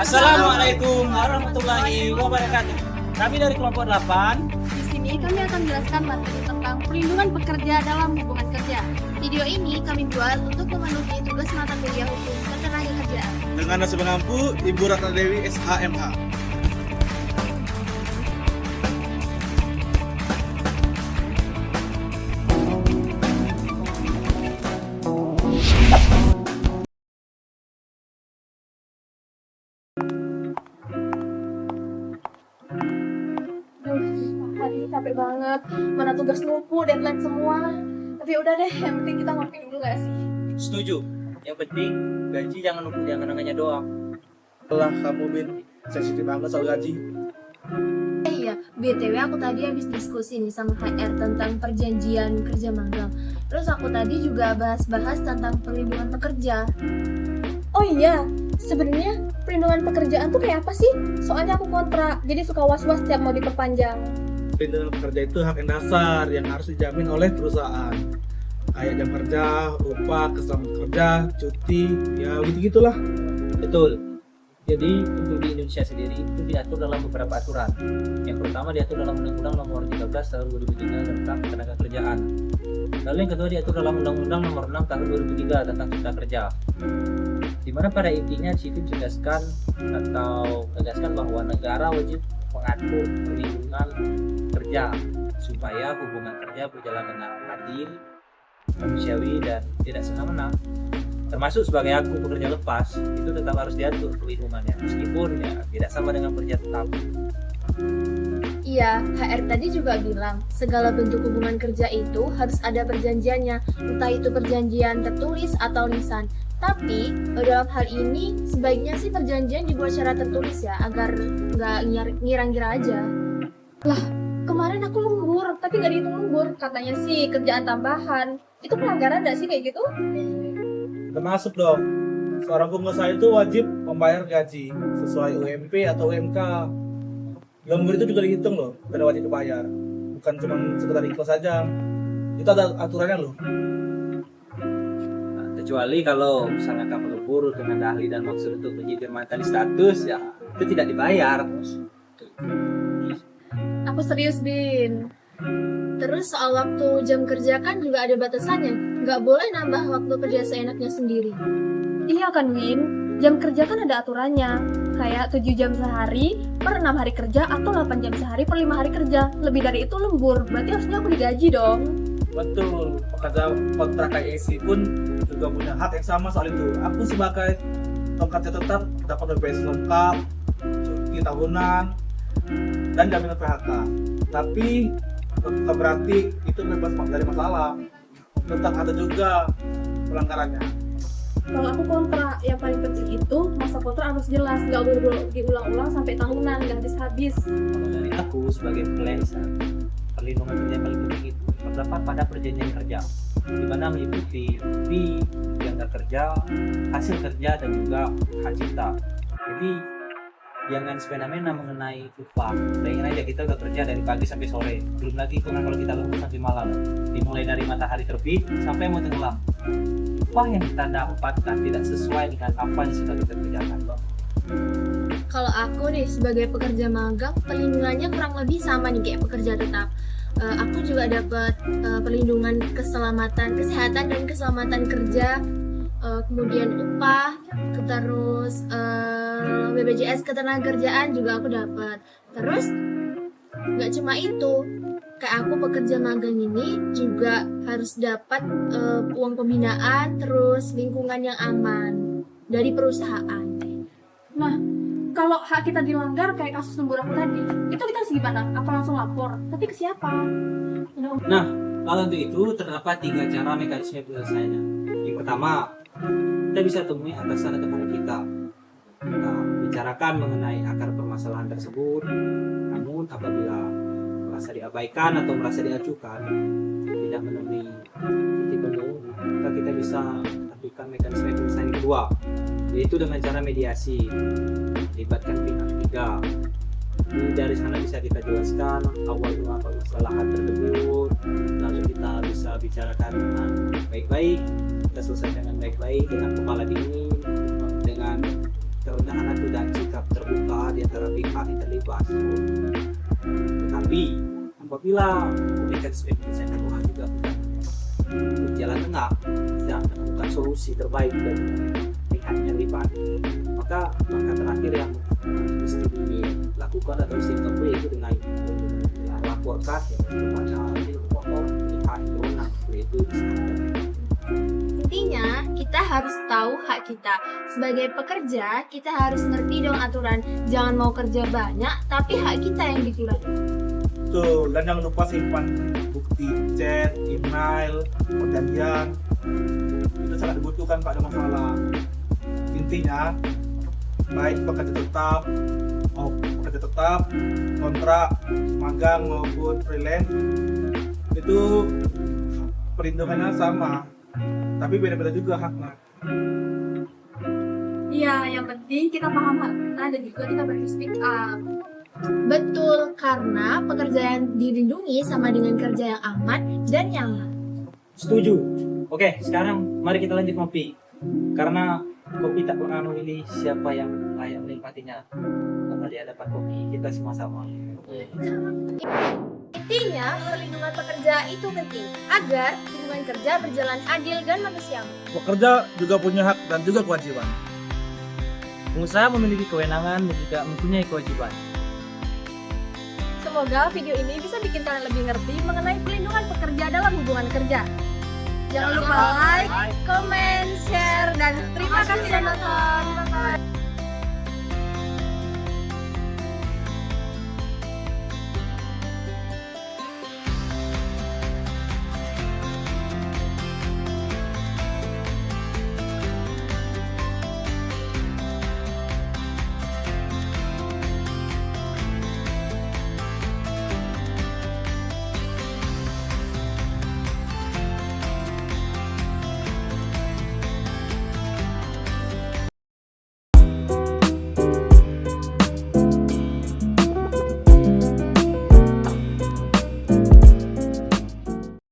Assalamualaikum warahmatullahi wabarakatuh. Kami dari kelompok 8. Di sini kami akan menjelaskan materi tentang perlindungan pekerja dalam hubungan kerja. Video ini kami buat untuk memenuhi tugas mata kuliah hukum ketenaga kerjaan. Dengan nasi pengampu Ibu Ratna Dewi SHMH. Hari capek banget, mana tugas numpuk, deadline semua. Tapi udah deh, yang penting kita ngopi dulu gak sih? Setuju. Yang penting gaji jangan numpuk di angan-angannya doang. Lah kamu Bin, sensitif banget soal gaji. Iya, BTW aku tadi habis diskusi nih sama HR tentang perjanjian kerja magang. Terus aku tadi juga bahas-bahas tentang perlindungan pekerja. Oh iya, sebenarnya perlindungan pekerjaan tuh kayak apa sih? Soalnya aku kontra, jadi suka was-was tiap mau diperpanjang. Perlindungan pekerja itu hak yang dasar yang harus dijamin oleh perusahaan. Kayak jam kerja, upah, keselamatan kerja, cuti, ya gitu-gitulah. Betul. Jadi untuk di Indonesia sendiri itu diatur dalam beberapa aturan. Yang pertama diatur dalam Undang-Undang Nomor 13 Tahun 2003 tentang Ketenaga Kerjaan. Lalu yang kedua diatur dalam Undang-Undang Nomor 6 Tahun 2003 tentang Cipta Kerja. Di mana pada intinya situ tegaskan bahwa negara wajib mengatur perlindungan kerja supaya hubungan kerja berjalan dengan adil, manusiawi dan tidak semena-mena. Termasuk sebagai aku pekerja lepas itu tetap harus diatur perlindungannya meskipun ya tidak sama dengan pekerja tetap. Iya, HR tadi juga bilang segala bentuk hubungan kerja itu harus ada perjanjiannya, entah itu perjanjian tertulis atau lisan. Tapi dalam hal ini sebaiknya sih perjanjian dibuat secara tertulis ya, agar nggak ngira-ngira aja. Lah, kemarin aku lembur, tapi nggak dihitung lembur. Katanya sih kerjaan tambahan. Itu pelanggaran nggak sih kayak gitu? Termasuk dong, seorang pengusaha itu wajib membayar gaji sesuai UMP atau UMK. Lembur itu juga dihitung loh, dan wajib dibayar. Bukan cuma sekedar ikhlas saja. Itu ada aturannya loh. Nah, kecuali kalau misalnya kamu lembur dengan ahli dan maksud untuk menjadi status ya itu tidak dibayar. Aku serius, Bin. Terus soal waktu jam kerja kan juga ada batasannya. Nggak boleh nambah waktu kerja seenaknya sendiri. Iya kan, Win? Jam kerja kan ada aturannya. Kayak 7 jam sehari per 6 hari kerja atau 8 jam sehari per 5 hari kerja. Lebih dari itu lembur. Berarti harusnya aku digaji dong. Betul, pekerja kontrak KIC pun juga punya hak yang sama soal itu. Aku sebagai pekerja tetap dapat BPJS lengkap, cuti tahunan, dan jaminan PHK. Tapi bukan berarti itu bebas dari masalah. Tetap ada juga pelanggarannya. Kalau aku kontra, yang paling penting itu masa kontrak harus jelas, nggak boleh diulang-ulang sampai tahunan, nggak habis-habis. Kalau dari aku sebagai freelancer, perlindungan kerja yang paling penting itu terdapat pada perjanjian kerja, di mana meliputi fee, jangka kerja, hasil kerja dan juga hak cipta. Jadi jangan semena-mena mengenai upah. Bayangin aja kita udah kerja dari pagi sampai sore, belum lagi hitungan kalau kita lembur sampai malam, dimulai dari matahari terbit sampai mau tenggelam. Upah yang kita dapatkan tidak sesuai dengan apa yang sudah kita kerjakan. Kalau aku nih sebagai pekerja magang, perlindungannya kurang lebih sama nih kayak pekerja tetap. Aku juga dapat perlindungan keselamatan, kesehatan dan keselamatan kerja, kemudian upah, terus BPJS ketenagakerjaan juga aku dapat. Terus nggak cuma itu, kayak aku pekerja magang ini juga harus dapat uang pembinaan, terus lingkungan yang aman dari perusahaan. Nah, kalau hak kita dilanggar kayak kasus lembur aku tadi, itu kita harus gimana? Apa langsung lapor? Tapi ke siapa? Nah, kalau untuk itu terdapat 3 cara mekanisme penyelesaiannya. Yang pertama, kita bisa temui atasan atau teman kita. Kita bicarakan mengenai akar permasalahan tersebut. Namun apabila merasa diabaikan atau merasa diacukan, tidak menemui titik temu, maka kita bisa lakukan mekanisme penyelesaian yang kedua, yaitu dengan cara mediasi, melibatkan pihak ketiga. Dari sana bisa kita jelaskan awal mula permasalahan tersebut, lalu kita bisa bicarakan dengan baik-baik, kita selesaikan dengan baik-baik dengan kepala dingin, dengan kerendahan hati dan sikap memiliki hak yang terlibat. Tetapi apabila mekanisme penyelesaian keuangan juga bukan jalan tengah, sedang menemukan solusi terbaik dari pihak yang terlibat, maka langkah terakhir yang mesti dilakukan atau mesti ditempuh yaitu dengan laporkan kepada pihak yang berwenang, yaitu istana. Intinya, kita harus tahu hak kita. Sebagai pekerja, kita harus ngerti dong aturan. Jangan mau kerja banyak, tapi hak kita yang dikurangi. Tuh, dan jangan lupa simpan bukti chat, email, perjanjian. Itu sangat dibutuhkan pada masalah. Intinya, baik pekerja tetap, kontrak, magang maupun freelance, itu perlindungannya sama, tapi beda-beda juga haknya. Iya, yang penting kita paham hak kita dan juga kita berani speak up. Betul, karena pekerja yang dilindungi sama dengan kerja yang aman dan nyaman. Setuju. Oke, sekarang mari kita lanjut ngopi. Karena kopi tak pernah memilih siapa yang layak menikmatinya. Karena dia dapat kopi, kita sama-sama. Intinya, perlindungan pekerja itu penting agar hubungan kerja berjalan adil dan manusiawi. Pekerja juga punya hak dan juga kewajiban. Pengusaha memiliki kewenangan dan juga mempunyai kewajiban. Semoga video ini bisa bikin kalian lebih ngerti mengenai pelindungan pekerja dalam hubungan kerja. Jangan lupa like, comment, share, dan terima kasih sudah nonton. Bye-bye.